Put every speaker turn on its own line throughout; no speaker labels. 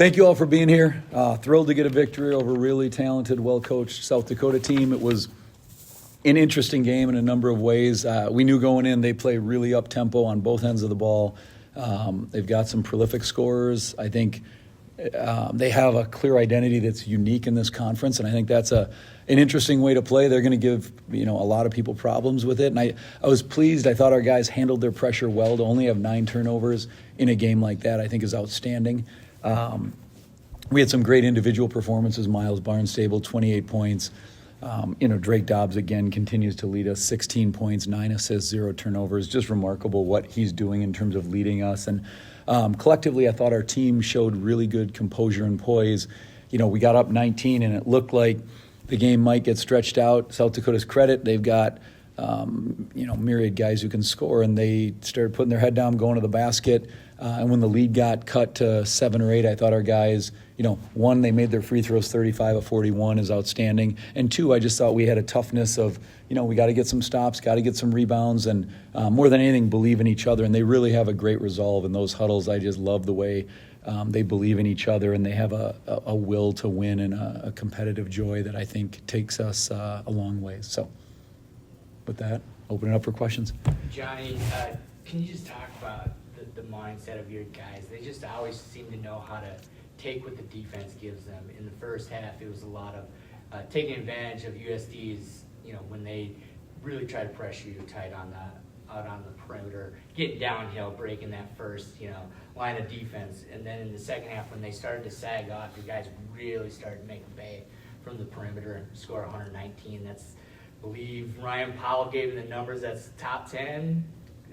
Thank you all for being here. Thrilled to get a victory over a really talented, well-coached South Dakota team. It was an interesting game in a number of ways. We knew going in they play really up-tempo on both ends of the ball. They've got some prolific scorers. I think they have a clear identity that's unique in this conference, and I think that's an interesting way to play. They're going to give a lot of people problems with it, and I was pleased. I thought our guys handled their pressure well. To only have 9 turnovers in a game like that, I think, is outstanding. We had some great individual performances. Miles Barnstable, 28 points. Drake Dobbs, again, continues to lead us, 16 points, 9 assists, 0 turnovers. Just remarkable what he's doing in terms of leading us. And collectively, I thought our team showed really good composure and poise. We got up 19, and it looked like the game might get stretched out. South Dakota's credit, they've got myriad guys who can score, and they started putting their head down, going to the basket. And when the lead got cut to 7 or 8, I thought our guys, one, they made their free throws 35 of 41 is outstanding. And 2, I just thought we had a toughness of, we got to get some stops, got to get some rebounds, and more than anything, believe in each other. And they really have a great resolve in those huddles. I just love the way they believe in each other, and they have a will to win and a competitive joy that I think takes us a long way. So with that, open it up for questions.
Johnny, can you just talk about the mindset of your guys? They just always seem to know how to take what the defense gives them. In the first half, it was a lot of taking advantage of USD's, when they really try to pressure you tight out on the perimeter, getting downhill, breaking that first, line of defense. And then in the second half, when they started to sag off, your guys really started to make a pay from the perimeter and score 119. That's, I believe Ryan Powell gave them the numbers. That's top 10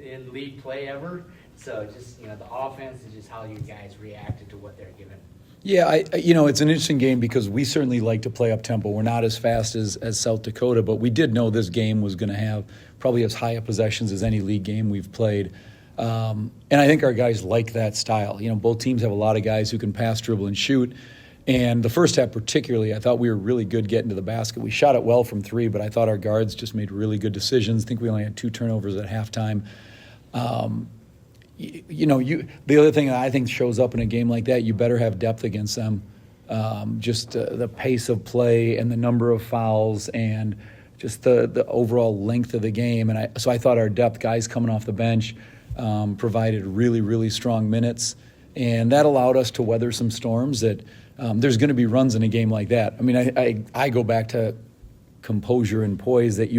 in league play ever. So just, the offense is just how you guys reacted to what they're given.
Yeah, it's an interesting game because we certainly like to play up-tempo. We're not as fast as South Dakota, but we did know this game was going to have probably as high a possessions as any league game we've played. And I think our guys like that style. Both teams have a lot of guys who can pass, dribble, and shoot. And the first half particularly, I thought we were really good getting to the basket. We shot it well from 3, but I thought our guards just made really good decisions. I think we only had 2 turnovers at halftime. The other thing that I think shows up in a game like that, you better have depth against them. Just the pace of play and the number of fouls and just the overall length of the game. And so I thought our depth, guys coming off the bench, provided really, really strong minutes. And that allowed us to weather some storms that there's going to be runs in a game like that. I mean, I go back to composure and poise that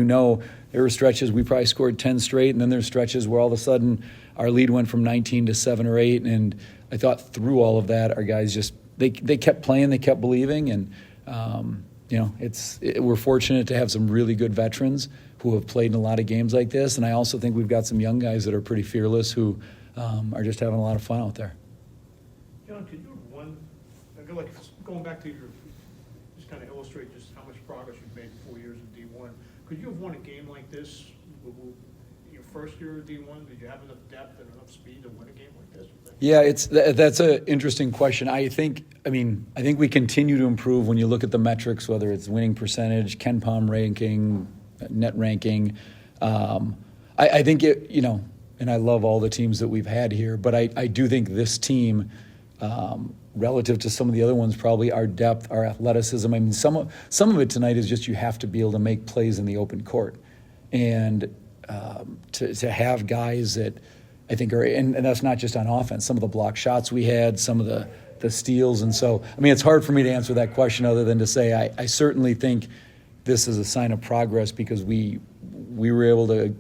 there were stretches we probably scored 10 straight, and then there's stretches where all of a sudden our lead went from 19 to 7 or 8, and I thought through all of that our guys just they kept playing, they kept believing, and we're fortunate to have some really good veterans who have played in a lot of games like this, and I also think we've got some young guys that are pretty fearless who are just having a lot of fun out there.
John, could you going back to just kind of illustrate just how much progress you've made in 4 years of D1. Could you have won a game like this your first year of D1? Did you have enough depth and enough speed to win a game like this?
Yeah, that's an interesting question. I think we continue to improve when you look at the metrics, whether it's winning percentage, Ken Palm ranking, net ranking. I think and I love all the teams that we've had here, but I do think this team, relative to some of the other ones, probably our depth, our athleticism. I mean, some of it tonight is just you have to be able to make plays in the open court, and to have guys that I think are, and that's not just on offense. Some of the block shots we had, some of the steals, and so it's hard for me to answer that question other than to say I certainly think this is a sign of progress because we were able to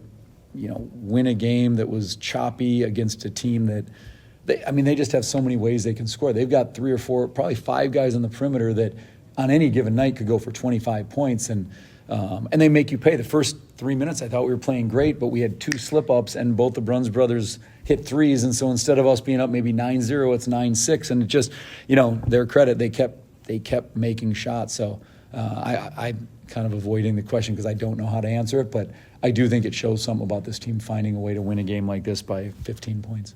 win a game that was choppy against a team that. They just have so many ways they can score. They've got 3 or 4, probably 5 guys on the perimeter that on any given night could go for 25 points, and they make you pay. The first 3 minutes I thought we were playing great, but we had 2 slip-ups, and both the Bruns brothers hit threes, and so instead of us being up maybe 9-0, it's 9-6, and it just, their credit, they kept making shots. So I'm kind of avoiding the question because I don't know how to answer it, but I do think it shows something about this team finding a way to win a game like this by 15 points.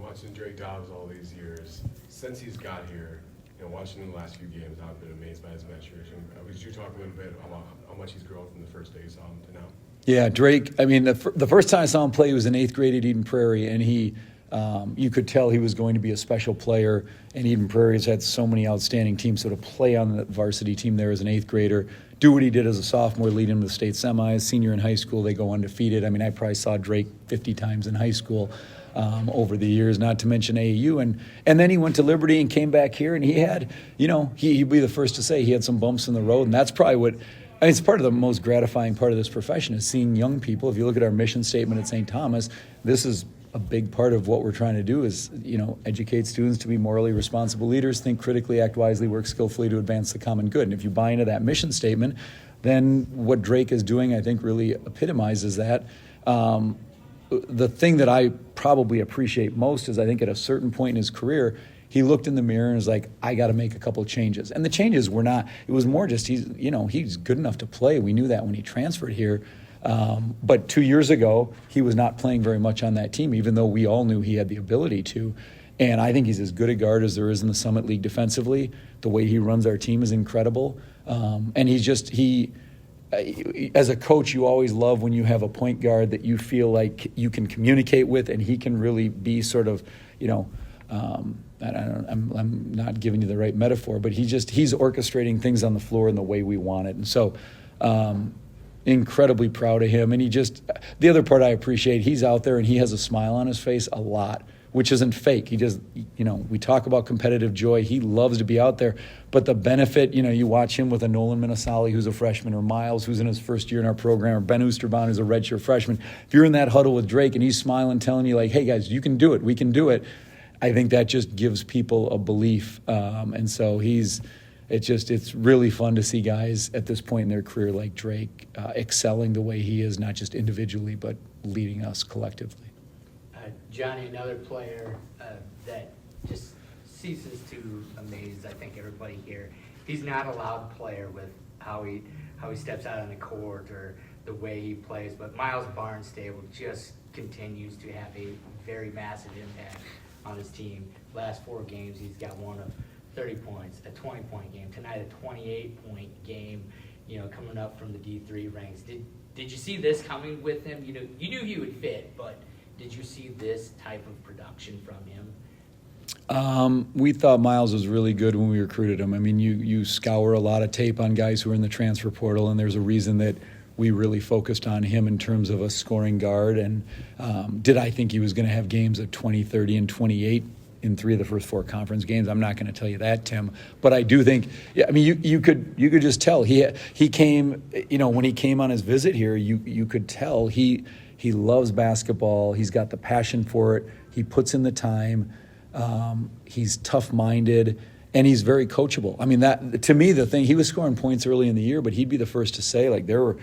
Watching Drake Dobbs all these years, since he's got here, watching him the last few games, I've been amazed by his maturation. Could you talk a little bit about how much he's grown from the first day you saw him to now?
Yeah, Drake, the first time I saw him play, he was in 8th grade at Eden Prairie, and he You could tell he was going to be a special player, and Eden Prairie has had so many outstanding teams. So to play on the varsity team there as an 8th grader, do what he did as a sophomore, lead him to the state semis. Senior in high school, they go undefeated. I mean, I probably saw Drake 50 times in high school over the years, not to mention AAU. And then he went to Liberty and came back here, and he had, he'd be the first to say he had some bumps in the road, and that's probably what – I mean, it's part of the most gratifying part of this profession is seeing young people. If you look at our mission statement at St. Thomas, this is a big part of what we're trying to do is, educate students to be morally responsible leaders, think critically, act wisely, work skillfully to advance the common good. And if you buy into that mission statement, then what Drake is doing, I think, really epitomizes that. The thing that I probably appreciate most is I think at a certain point in his career, he looked in the mirror and was like, I got to make a couple of changes. And the changes were not, it was more just he's good enough to play. We knew that when he transferred here. But 2 years ago, he was not playing very much on that team, even though we all knew he had the ability to. And I think he's as good a guard as there is in the Summit League defensively. The way he runs our team is incredible. And as a coach, you always love when you have a point guard that you feel like you can communicate with, and he can really be sort of, I'm not giving you the right metaphor, but he's orchestrating things on the floor in the way we want it. And so incredibly proud of him. And the other part I appreciate, he's out there and he has a smile on his face a lot, which isn't fake. He just, we talk about competitive joy. He loves to be out there. But the benefit, you watch him with a Nolan Minnesali who's a freshman, or Miles who's in his first year in our program, or Ben Oosterbaan who's a redshirt freshman. If you're in that huddle with Drake and he's smiling, telling you like, hey guys, you can do it, we can do it, I think that just gives people a belief. And so it's really fun to see guys at this point in their career like Drake excelling the way he is, not just individually, but leading us collectively.
Johnny, another player that just ceases to amaze, I think, everybody here. He's not a loud player with how he steps out on the court or the way he plays, but Miles Barnstable just continues to have a very massive impact on his team. Last 4 games, he's got one of 30 points, a 20-point game. Tonight, a 28-point game, coming up from the D3 ranks. Did you see this coming with him? You knew he would fit, but did you see this type of production from him?
We thought Miles was really good when we recruited him. I mean, you scour a lot of tape on guys who are in the transfer portal, and there's a reason that we really focused on him in terms of a scoring guard. And did I think he was going to have games of 20, 30, and 28 in 3 of the first 4 conference games? I'm not going to tell you that, Tim. But I do think, you could just tell. He came, when he came on his visit here, you could tell he loves basketball. He's got the passion for it. He puts in the time. He's tough-minded. And he's very coachable. I mean, that to me, the thing, he was scoring points early in the year, but he'd be the first to say, like, there were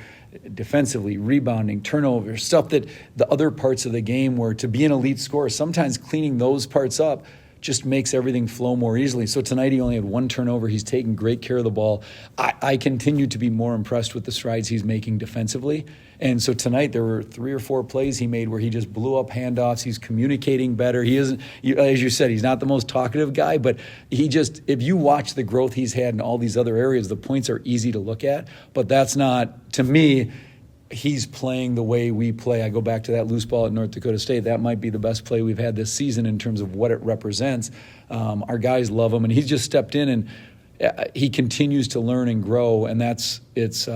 defensively, rebounding, turnovers, stuff that the other parts of the game were to be an elite scorer. Sometimes cleaning those parts up just makes everything flow more easily. So tonight he only had 1 turnover. He's taking great care of the ball. I continue to be more impressed with the strides he's making defensively. And so tonight there were 3 or 4 plays he made where he just blew up handoffs. He's communicating better. He isn't, as you said, he's not the most talkative guy, but if you watch the growth he's had in all these other areas, the points are easy to look at. But that's not, to me, he's playing the way we play. I go back to that loose ball at North Dakota State. That might be the best play we've had this season in terms of what it represents. Our guys love him, and he's just stepped in, and he continues to learn and grow, and it's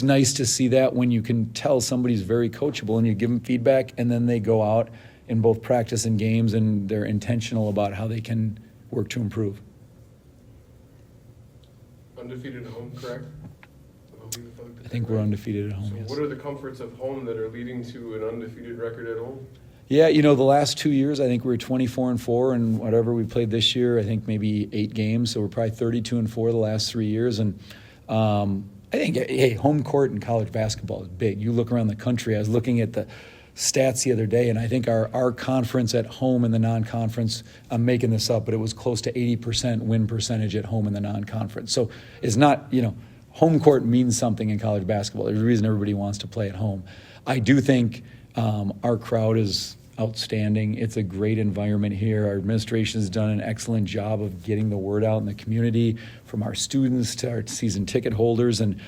nice to see that when you can tell somebody's very coachable and you give them feedback, and then they go out in both practice and games and they're intentional about how they can work to improve.
Undefeated at home, correct?
I think we're undefeated at home.
So
yes.
What are the comforts of home that are leading to an undefeated record at home?
Yeah, the last 2 years, I think we were 24-4, and whatever we played this year, I think maybe 8 games, so we're probably 32-4 the last 3 years. And I think, hey, home court in college basketball is big. You look around the country. I was looking at the stats the other day, and I think our conference at home in the non-conference, I'm making this up, but it was close to 80% win percentage at home in the non-conference. So it's not, home court means something in college basketball. There's a reason everybody wants to play at home. I do think our crowd is outstanding. It's a great environment here. Our administration has done an excellent job of getting the word out in the community, from our students to our season ticket holders. And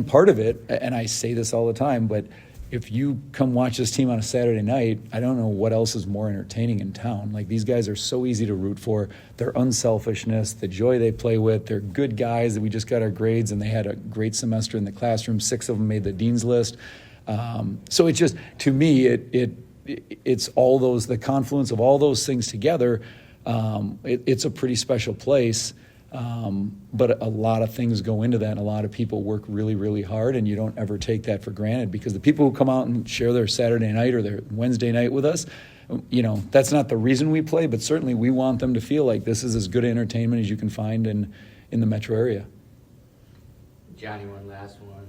part of it, and I say this all the time, but if you come watch this team on a Saturday night, I don't know what else is more entertaining in town. Like, these guys are so easy to root for. Their unselfishness, the joy they play with, they're good guys. We just got our grades, and they had a great semester in the classroom. 6 of them made the dean's list. So it's just, to me, it's all those, the confluence of all those things together. It's a pretty special place. But a lot of things go into that, and a lot of people work really, really hard, and you don't ever take that for granted, because the people who come out and share their Saturday night or their Wednesday night with us, that's not the reason we play, but certainly we want them to feel like this is as good entertainment as you can find in the metro area.
Johnny, one last one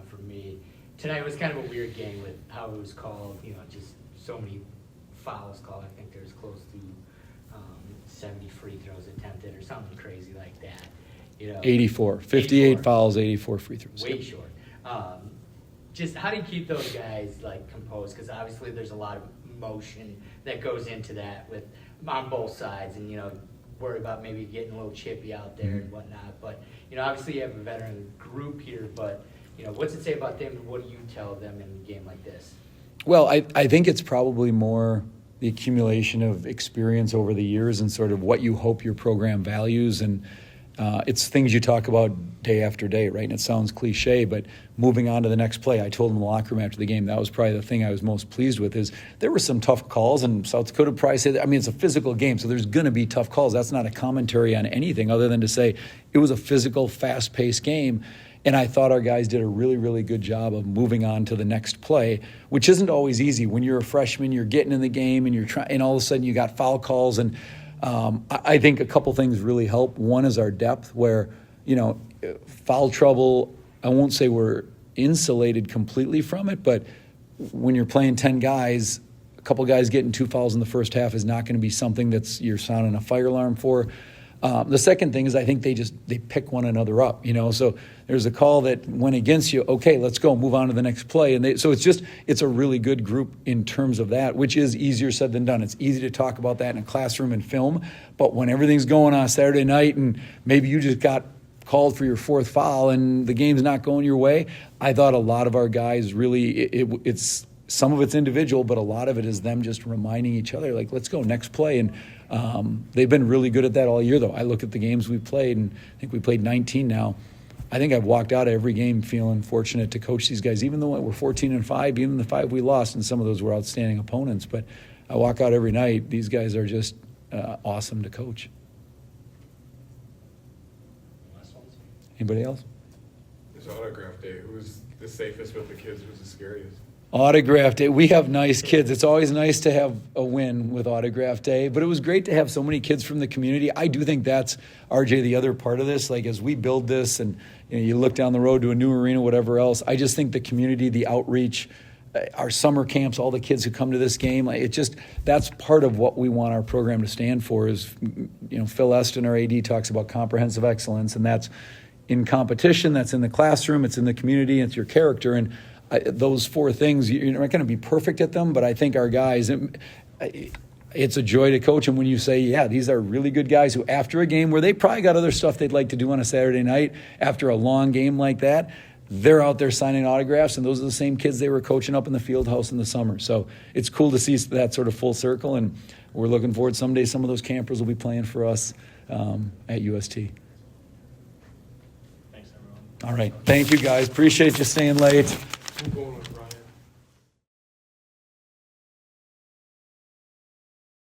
for me. Tonight was kind of a weird game with how it was called, just so many fouls called. I think there's close to 70 free throws attempted or something crazy like that.
84. 58 fouls, 84 free throws.
Way short. Just how do you keep those guys composed? Because obviously there's a lot of emotion that goes into that on both sides, and worry about maybe getting a little chippy out there and whatnot. But obviously you have a veteran group here, but what's it say about them, and what do you tell them in a game like this?
Well, I think it's probably more the accumulation of experience over the years and sort of what you hope your program values. And it's things you talk about day after day, right? And it sounds cliche, but moving on to the next play, I told them in the locker room after the game, that was probably the thing I was most pleased with, is there were some tough calls, and South Dakota probably said, it's a physical game, so there's going to be tough calls. That's not a commentary on anything other than to say it was a physical, fast-paced game. And I thought our guys did a really, really good job of moving on to the next play, which isn't always easy. When you're a freshman, you're getting in the game, and and all of a sudden you got foul calls. And I think a couple things really help. One is our depth, where foul trouble, I won't say we're insulated completely from it, but when you're playing 10 guys, a couple guys getting 2 fouls in the first half is not going to be something you're sounding a fire alarm for. The second thing is I think they pick one another up, so there's a call that went against you. Okay, let's go, move on to the next play. And so it's a really good group in terms of that, which is easier said than done. It's easy to talk about that in a classroom and film, but when everything's going on Saturday night and maybe you just got called for your 4th foul and the game's not going your way, I thought a lot of our guys really, it's some of it's individual, but a lot of it is them just reminding each other, let's go, next play. And they've been really good at that all year, though. I look at the games we've played, and I think we played 19 now. I think I've walked out of every game feeling fortunate to coach these guys, even though we're 14-5, even the 5 we lost, and some of those were outstanding opponents. But I walk out every night. These guys are just awesome to coach. Anybody else?
It's autograph day. Who's the safest with the kids? Who's the scariest?
Autograph day. We have nice kids. It's always nice to have a win with autograph day, but it was great to have so many kids from the community. I do think that's, RJ, the other part of this. As we build this and you look down the road to a new arena, whatever else, I just think the community, the outreach, our summer camps, all the kids who come to this game, that's part of what we want our program to stand for. Is Phil Eston, our AD, talks about comprehensive excellence, and that's in competition, that's in the classroom, it's in the community, it's your character. And those 4 things, you're not going to be perfect at them, but I think our guys, it's a joy to coach them when you say, yeah, these are really good guys who, after a game where they probably got other stuff they'd like to do on a Saturday night, after a long game like that, they're out there signing autographs, and those are the same kids they were coaching up in the field house in the summer. So it's cool to see that sort of full circle, and we're looking forward someday some of those campers will be playing for us at UST.
Thanks, everyone.
All right. Thank you, guys. Appreciate you staying late.
Who's going with